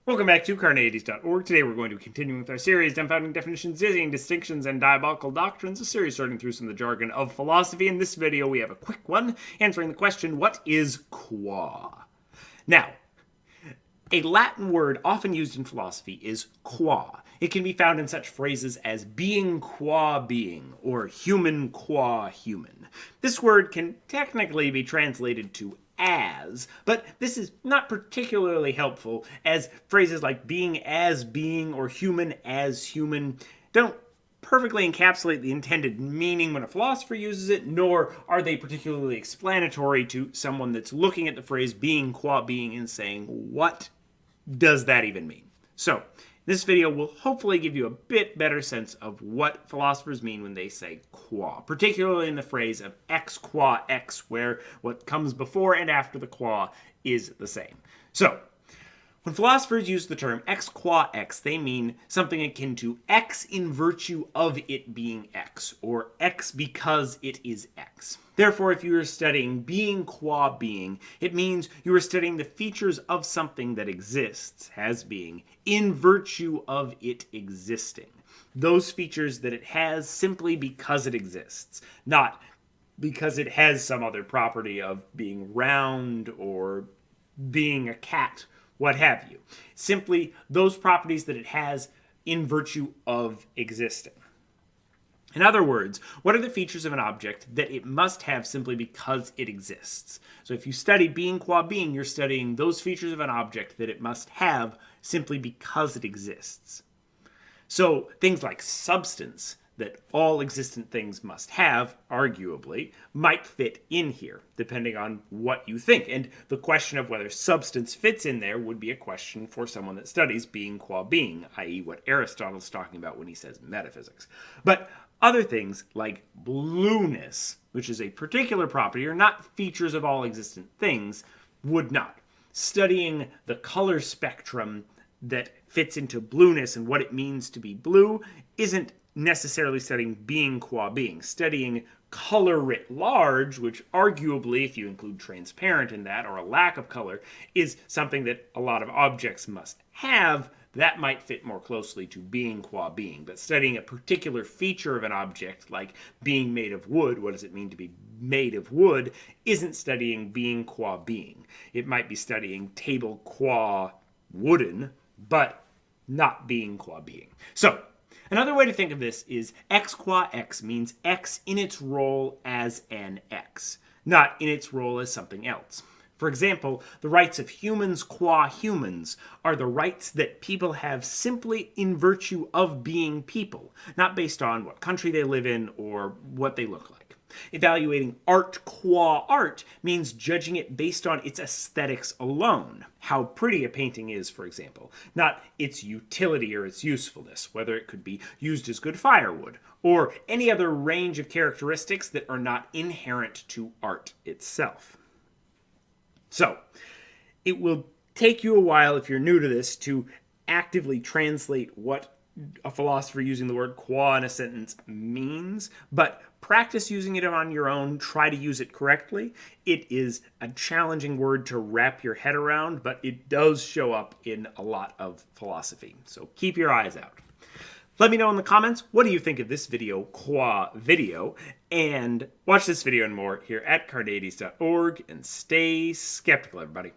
Welcome back to Carneades.org. Today we're going to continue with our series, Dumbfounding Definitions, Dizzying Distinctions, and Diabolical Doctrines, a series sorting through some of the jargon of philosophy. In this video, we have a quick one, answering the question, what is qua? Now, a Latin word often used in philosophy is qua. It can be found in such phrases as being qua being, or human qua human. This word can technically be translated to as, but this is not particularly helpful, as phrases like being as being or human as human don't perfectly encapsulate the intended meaning when a philosopher uses it, nor are they particularly explanatory to someone that's looking at the phrase being qua being and saying, what does that even mean? So, this video will hopefully give you a bit better sense of what philosophers mean when they say qua, particularly in the phrase of ex qua ex, where what comes before and after the qua is the same. So, when philosophers use the term ex qua ex, they mean something akin to x in virtue of it being x, or x because it is x. Therefore, if you are studying being qua being, it means you are studying the features of something that exists as being in virtue of it existing. Those features that it has simply because it exists, not because it has some other property of being round or being a cat, what have you. Simply those properties that it has in virtue of existing. In other words, what are the features of an object that it must have simply because it exists? So if you study being qua being, you're studying those features of an object that it must have simply because it exists. So things like substance, that all existent things must have, arguably, might fit in here, depending on what you think. And the question of whether substance fits in there would be a question for someone that studies being qua being, i.e. what Aristotle's talking about when he says metaphysics. But other things like blueness, which is a particular property, or not features of all existent things, would not. Studying the color spectrum that fits into blueness and what it means to be blue isn't necessarily studying being qua being. Studying color writ large, which arguably, if you include transparent in that, or a lack of color, is something that a lot of objects must have, that might fit more closely to being qua being. But studying a particular feature of an object, like being made of wood, what does it mean to be made of wood, isn't studying being qua being. It might be studying table qua wooden, but not being qua being. So, another way to think of this is ex qua ex means x in its role as an x, not in its role as something else. For example, the rights of humans qua humans are the rights that people have simply in virtue of being people, not based on what country they live in or what they look like. Evaluating art qua art means judging it based on its aesthetics alone. How pretty a painting is, for example, not its utility or its usefulness, whether it could be used as good firewood, or any other range of characteristics that are not inherent to art itself. So, it will take you a while, if you're new to this, to actively translate what a philosopher using the word qua in a sentence means, but practice using it on your own. Try to use it correctly. It is a challenging word to wrap your head around, but it does show up in a lot of philosophy. So keep your eyes out. Let me know in the comments, what do you think of this video, qua video, and watch this video and more here at Carneades.org, and stay skeptical, everybody.